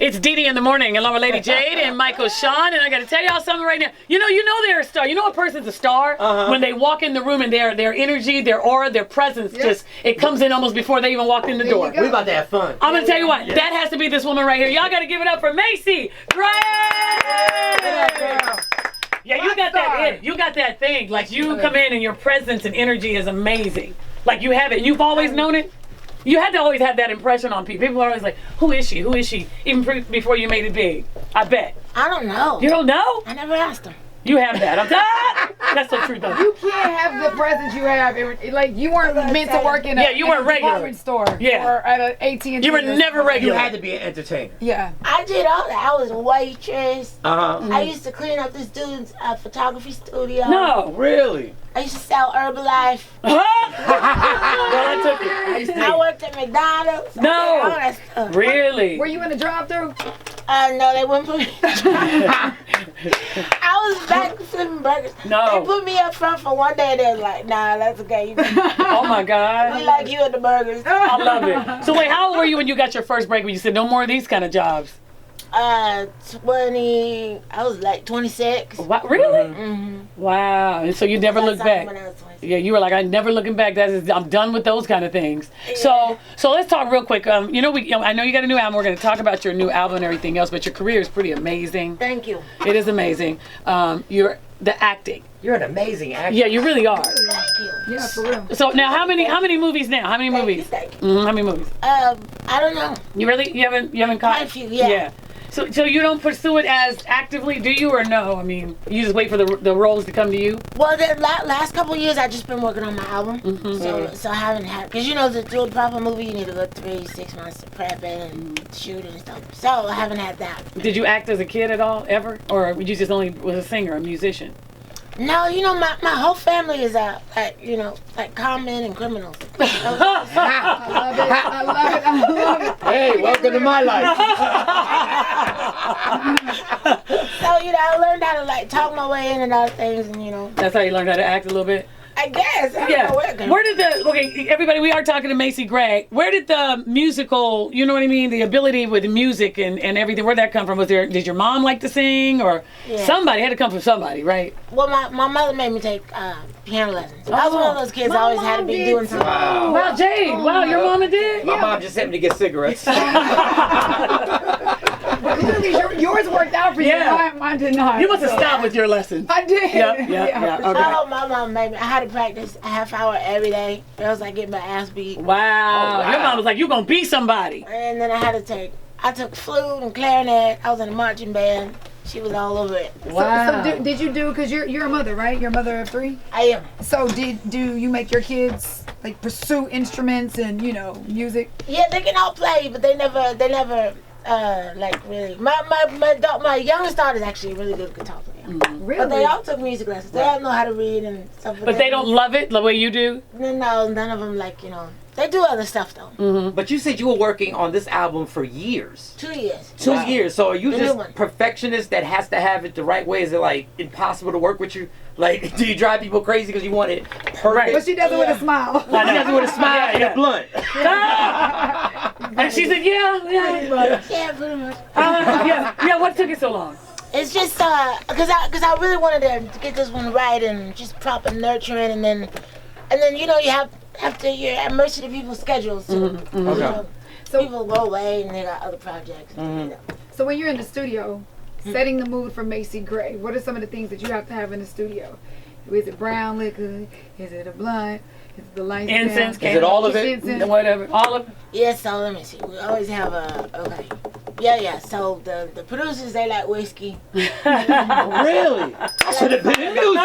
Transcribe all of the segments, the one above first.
It's DeDe in the morning, along with Lady Jade and Michael Sean, and I got to tell y'all something right now. You know they're a star. You know a person's a star when they walk in the room and their energy, their aura, their presence it comes in almost before they even walked in the door. We about to have fun. I'm gonna tell you what, that has to be this woman right here. Y'all got to give it up for Macy. Great. Yeah, you got that. You got that thing. Like you come in and your presence and energy is amazing. Like you have it. You've always known it. You had to always have that impression on people. People are always like, who is she? Who is she? Even before you made it big. I bet. I don't know. You don't know? I never asked her. You have that. I'm That's the truth though. You can't have the presence you have. Like you weren't meant to work in a, you weren't regular. department store or at an AT&T. You were never regular. You had to be an entertainer. Yeah. I did all that. I was a waitress. I used to clean up this dude's photography studio. No. Really? I used to sell Herbalife. Well, I took it. I worked at McDonald's. No. All that stuff. Really? Were you in the drive-thru? No, they wouldn't put me. I was back flipping burgers. No. They put me up front for one day and they was like, nah, that's okay. Oh my God. We like you at the burgers. I love it. So wait, how old were you when you got your first break when you said no more of these kind of jobs? 20, I was like 26. What, really? Mm-hmm. Wow. And so you never looked back? When I was 26. Yeah, you were like, I'm never looking back. I'm done with those kind of things. Yeah. So let's talk real quick. I know you got a new album. We're going to talk about your new album and everything else, but your career is pretty amazing. Thank you. It is amazing. You're the acting. You're an amazing actor. Yeah, you really are. Thank you. Yeah, for real. So now, how many movies now? How many movies? Thank you. Mm-hmm, how many movies? I don't know. You haven't caught? Quite a few, yeah. So you don't pursue it as actively, do you, or no? I mean, you just wait for the roles to come to you? Well, the last couple of years, I've just been working on my album. So I haven't had, because to do a proper movie, you need to go 3-6 months to prep it and shoot it and stuff. So I haven't had that. Did you act as a kid at all, ever? Or you just only was a singer, a musician? No, my whole family is like con men and criminals. I love it. I love it. I love it. Hey, welcome to my life. So I learned how to talk my way in and out of things, and That's how you learned how to act a little bit? I guess. I don't know Where did everybody, we are talking to Macy Gray. Where did the musical, you know what I mean, the ability with music and everything, where'd that come from? Did your mom like to sing, or somebody had to come from somebody, right? Well, my mother made me take piano lessons. I was one of those kids always had to be doing something. Wow, Jade, your mama did? My mom just sent me to get cigarettes. But clearly yours worked out for you. Mine did not. You must have stopped with your lessons. I did. Yeah. Okay. Oh, my mom made me. I had to practice a half hour every day. Or else I get my ass beat. Wow. Your mom was like, you're going to be somebody. And then I took flute and clarinet. I was in a marching band. She was all over it. Wow. So did you because you're a mother, right? You're a mother of 3? I am. So do you make your kids pursue instruments and music? Yeah, they can all play, but they never really. My youngest daughter is actually a really good guitar player. Really? But they all took music lessons. They all know how to read and stuff. But they don't love it the way you do? No, none of them They do other stuff though. But you said you were working on this album for years. 2 years. 2 years. So are you The just new one. perfectionist that has to have it the right way? Is it impossible to work with you? Do you drive people crazy because you want it perfect? But she does it with a smile. She does it with a smile and a blunt. And she said, yeah. Yeah, pretty much. What took it so long? It's just because I really wanted to get this one right and just proper nurturing, and then you have to, you're at mercy to people's schedules. So people go away and they got other projects. So when you're in the studio, setting the mood for Macy Gray, what are some of the things that you have to have in the studio? Is it brown liquor? Is it a blunt? Is it the lights Incense? Is it all of it? Whatever. All of it? Yeah, so let me see. We always have okay. Yeah. So the producers, they like whiskey. Really? I should have been in music.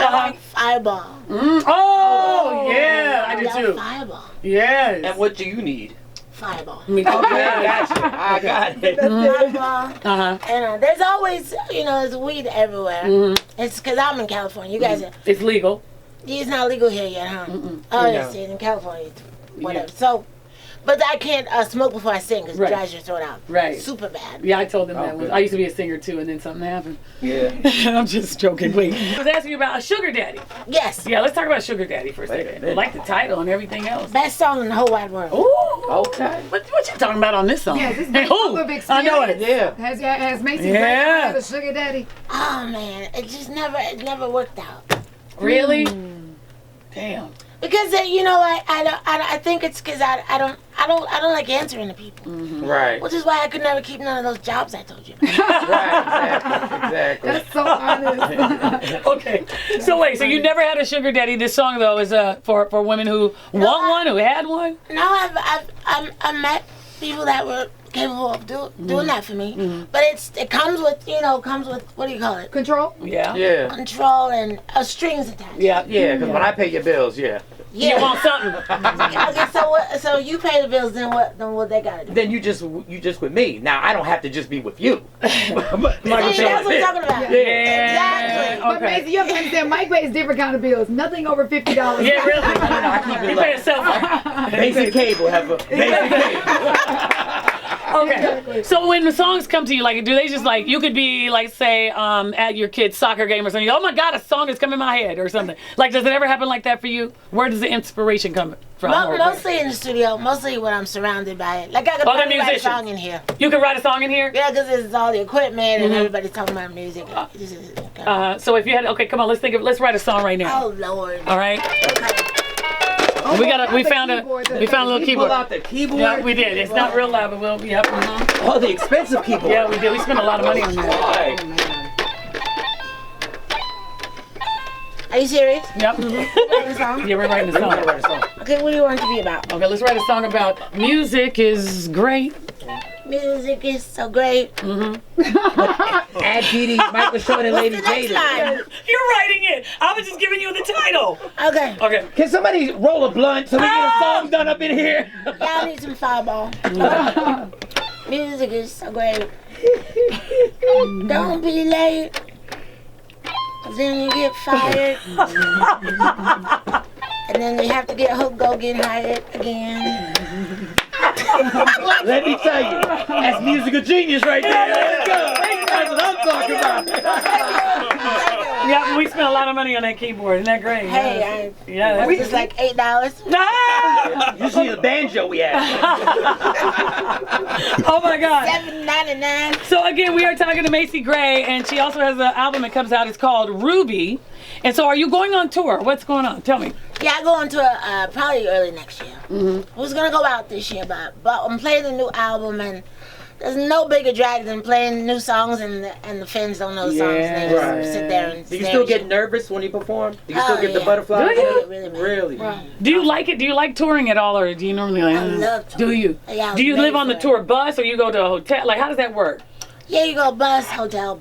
I like Fireball. Oh, yeah. I do too. Fireball. Yes. And what do you need? Fireball. Me too. Okay, I got it. Fireball. And there's always, there's weed everywhere. It's because I'm in California. You guys are. It's legal. It's not legal here yet, huh? Oh, yes, in California, whatever. So, But I can't smoke before I sing because Right. it dries your throat out. Right. Super bad. Yeah, I told them that. good. I used to be a singer too, and then something happened. Yeah. I'm just joking. Wait. I was asking you about a sugar daddy. Yes. Yeah, let's talk about sugar daddy for a Wait a second. I minute. like the title and everything else. Best song in the whole wide world. Ooh. Okay. What you talking about on this song? Yeah, this Hey, who? of experience. I know it. Yeah. Has Macy Yeah. Gray had a sugar daddy? Oh man, it never worked out. Really? Damn. Because I think it's because I don't like answering to people, Right. which is why I could never keep none of those jobs I told you about. Right. Exactly. That's so honest. Okay. So wait. So you never had a sugar daddy. This song though is for women who want one, who had one. No, I've met people that were capable of doing that for me, but it comes with what do you call it? Control? Yeah. Yeah. Control and strings attached. Yeah. Yeah, because when I pay your bills, yeah. You want something? Okay, so what? So you pay the bills, then what? Then what they gotta do? Then you just with me. Now I don't have to just be with you. But See, that's what I'm talking about. Exactly. But Macy, you have to understand, Mike pays different kind of bills. Nothing over $50. Yeah, really. I keep it You low. pay a cell phone. Basic cable, have a basic cable. Okay. So when the songs come to you, like, do they just like you could be like, say, at your kid's soccer game or something? Oh my God, a song has come in my head or something. Like, does it ever happen like that for you? Where does the inspiration come from? Mostly in the studio. Mostly when I'm surrounded by it. Like I could Other probably write a musicians. song in here. You can write a song in here. Yeah, because it's all the equipment and everybody's talking about music. So if you had, okay, come on, let's write a song right now. Oh Lord. All right. We found a little Pull keyboard. out the keyboard. Yeah, we did. It's not real loud, but we'll. Yep. Oh, the expensive keyboard. Yeah, we did. We spent a lot of money on that. Right. Are you serious? Yep. Writing a song? Yeah, we're writing a song. Okay, what do you want it to be about? Okay, let's write a song about music is great. Music is so great. Add DeDe, Michael Short, and Lady What's the next Jada. line? You're writing it. I was just giving you the title. Okay. Okay. Can somebody roll a blunt so we get a song done up in here? Y'all need some fireball. Music is so great. Don't be late. 'Cause then you get fired. And then you have to go get hired again. Let me tell you, that's musical genius right there. Let's go. That's what I'm talking about. Yeah, we spent a lot of money on that keyboard. Isn't that great? Hey, Yeah. it's just like $8. Ah! You see the banjo we have. Oh my God. $7.99. So again, we are talking to Macy Gray, and she also has an album that comes out. It's called Ruby. And so, are you going on tour? What's going on? Tell me. Yeah, I go on tour probably early next year. I was gonna go out this year, but I'm playing the new album, and there's no bigger drag than playing new songs and the fans don't know the songs. And they just Right. sit there and Do you stare still at get you. nervous when you perform? Do you Oh, still get the yeah. butterflies? Do you? Really, Really? Do you like it? Do you like touring at all, or do you normally like? I love Do touring. you? Yeah, I was Do you made live on for the it. tour bus, or you go to a hotel? Like, how does that work? Yeah, you go bus, hotel.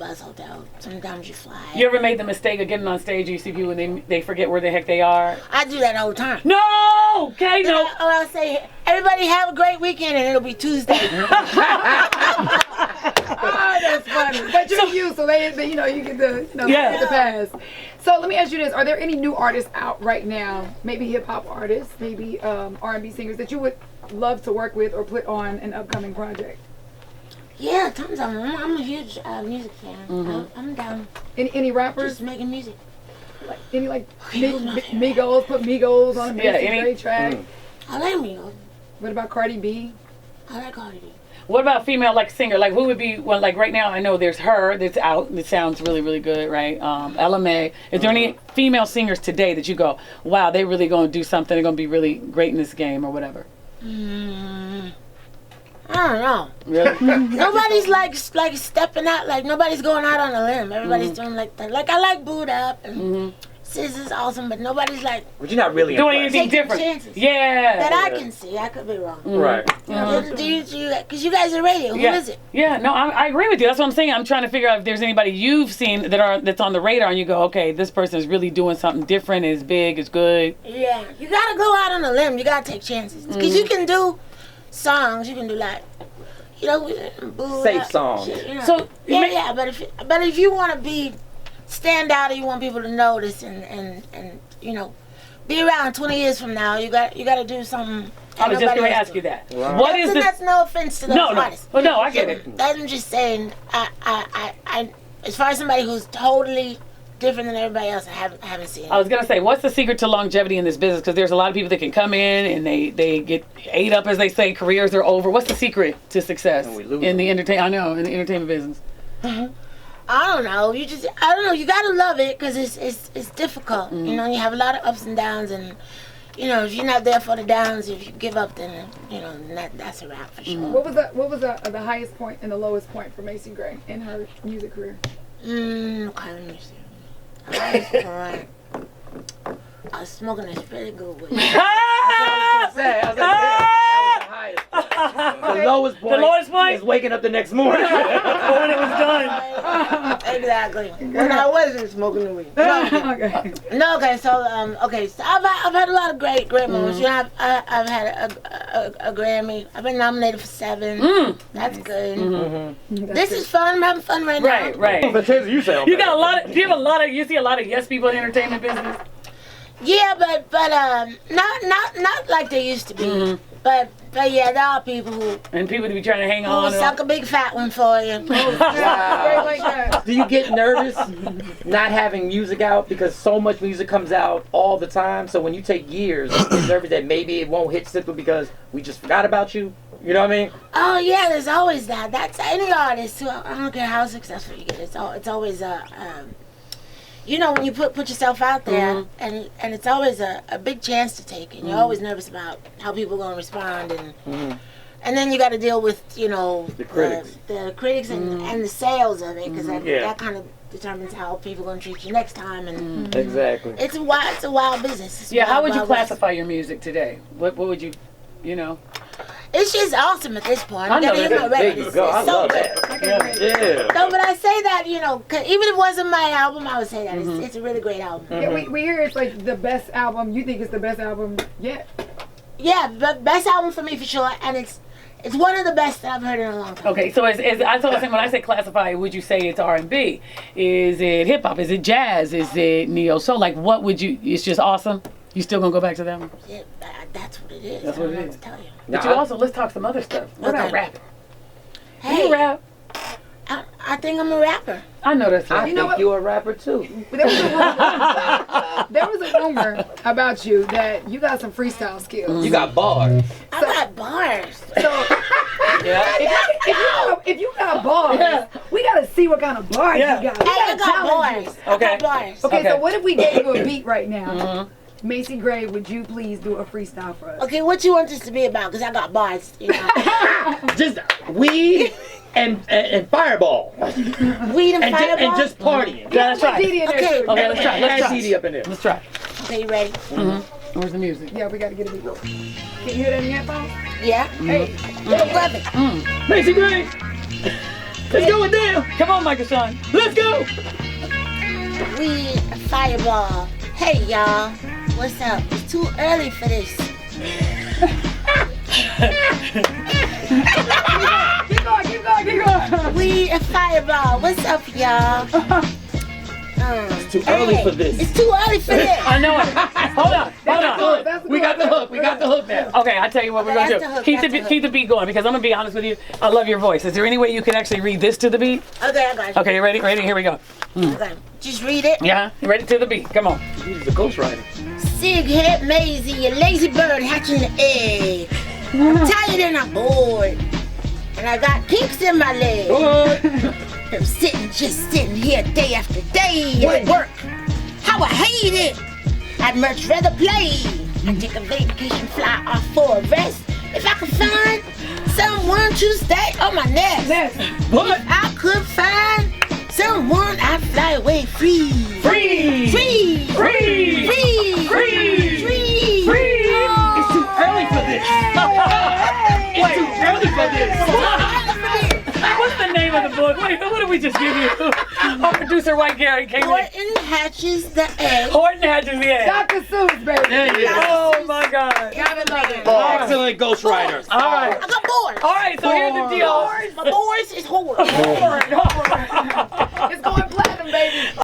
Sometimes you fly. You ever made the mistake of getting on stage and you see people and they forget where the heck they are? I do that all the time. No! Okay, no. Or I'll say, everybody have a great weekend, and it'll be Tuesday. Oh, that's funny. But you're you, so they you know, you get the, Yeah. get the pass. So let me ask you this: are there any new artists out right now? Maybe hip hop artists, maybe R&B singers that you would love to work with or put on an upcoming project? Yeah, tons of them. I'm a huge music fan. I'm down Any rappers? just making music. Any like who's my favorite? Migos? Put Migos on a Yeah, Macy any- Gray track. I like Migos. What about Cardi B? I like Cardi B. What about female like singer? Like, who would be, well, like right now I know there's her that's out that sounds really, really good, right? LMA. Is there any female singers today that you go, wow, they really gonna do something, they're gonna be really great in this game or whatever? I don't know. Really? Nobody's like stepping out. Like nobody's going out on a limb. Everybody's doing like that. Like I like Boot Up and Sis is awesome, but nobody's like But you're not really Doing impressed. anything Taking different. chances. Yeah. that I can see. I could be wrong. Right. Because you guys are radio. Who is it? Yeah, no, I agree with you. That's what I'm saying. I'm trying to figure out if there's anybody you've seen that's on the radar, and you go, okay, this person is really doing something different, is big, is good. Yeah, you gotta go out on a limb. You gotta take chances. Because you can do songs. You can do like, Boot Safe Up, songs. shit, you know. So, Yeah, but if you want to stand out and you want people to notice and be around 20 years from now, you got to do something I was just Nobody going to else ask you that. Right. What is this? That's no offense to those No, no. artists. Well, no, I get it. I'm just saying, I as far as somebody who's totally different than everybody else, I haven't seen it. I was going to say, what's the secret to longevity in this business? Because there's a lot of people that can come in and they get ate up, as they say, careers are over. What's the secret to success And we lose in them. in the entertainment business? I don't know. I don't know. You gotta love it because it's difficult. You know, you have a lot of ups and downs, and you know, if you're not there for the downs, if you give up, then you know that's a wrap for sure. What was the highest point and the lowest point for Macy Gray in her music career? Okay, let me see. Highest point. I was smoking this pretty good weed. The lowest point. The lowest point? Is waking up the next morning. When it was done. Exactly. When I wasn't smoking the weed. Okay. No, okay. So I've had a lot of great moments. You know, I've had a Grammy. I've been nominated for 7. That's good. This is fun. I'm having fun right now. Right. But Taser, you sound You got a lot of. Do you have a lot of? You see a lot of yes people in the entertainment business. Yeah, but not like they used to be. But yeah, there are people who And people to be trying to hang on. will suck a big fat one for you. Wow. Like that. Do you get nervous not having music out because so much music comes out all the time? So when you take years, you get nervous that maybe it won't hit simply because we just forgot about you. You know what I mean? Oh yeah, there's always that. That's any artist. Who, I don't care how successful you get. It's always you know, when you put yourself out there, and it's always a big chance to take, and you're always nervous about how people are gonna respond, and then you got to deal with the critics, the critics and the sales of it, because that kind of determines how people are gonna treat you next time, and Exactly. it's a wild business. It's a Yeah. How wild, would you wild west. classify your music today? What would you, you know? It's just awesome at this point. I know Gotta that. get my There record. you It's go. I so love good. that. Yeah. No, but I say that, 'cause even if it wasn't my album, I would say that it's a really great album. Yeah, we hear it's like the best album. You think it's the best album yet? Yeah, but best album for me for sure, and it's one of the best that I've heard in a long time. Okay, so when I say classify, would you say it's R&B? Is it hip hop? Is it jazz? Is it neo soul? Like, what would you? It's just awesome. You still gonna go back to that one? Yeah, that's what it is. That's I don't what it know is. to tell you. But you also let's talk some other stuff. What about Okay. rapping? Hey, You rap? I think I'm a rapper. I know that's I right. think know what? you're a rapper too. There was a rumor about you that you got some freestyle skills. You got bars. I got bars. So Yeah. if you got bars, we gotta see what kind of bars Yeah. you got. We Hey, I gotta got challenge bars. you. I Okay. got bars. Okay, Okay. so what if we gave you a beat right now? Macy Gray, would you please do a freestyle for us? Okay, what you want this to be about? Because I got bars, Just weed and Fireball. Weed and Fireball. And just partying. Yeah, let's try. DeDe in there Okay. too. Okay, let's try. Let's Add try. DeDe up in there. Let's try. Okay, you ready? Where's the music? Yeah, we gotta get a beat. Can you hear that in your headphones? Yeah? Hey, Love it. Macy Gray. Let's go with them. Come on, Michael Sean. Let's go. Weed and Fireball. Hey, y'all. What's up? It's too early for this. keep going. Weed and Fireball. What's up, y'all? It's too early for this. It's too early for this. I know it. Hold on. We got the hook. We got the hook now. Okay, I tell you what we're gonna That's do. the hook, Keep that's the hook. keep the beat going because I'm gonna be honest with you. I love your voice. Is there any way you can actually read this to the beat? Okay, I got you. Okay, you ready? Ready? Here we go. Okay. Just read it. Yeah, you ready to the beat? Come on. He's the ghostwriter. Sig head Macy, you lazy bird hatching the egg. I'm tired and I'm bored. And I got kinks in my leg. I'm just sitting here day after day at work. How I hate it. I'd much rather play. I take a vacation, fly off for a rest. If I could find someone to stay on my nest. What? If I could find someone, I'd fly away free. Free. Free. Free. Free. Free. Free. Free. It's too early for this. It's too early for this. What's the name of the book? Wait, what did we just give you? Our producer, White Gary, came in. Horton hatches the egg. Horton hatches the egg. Dr. Seuss, baby. There you go. Oh my God. Gotta love it. Excellent ghostwriters. All right. I got boards. All right, so here's the deal. My boards is horror. Horror. It's going platinum, baby.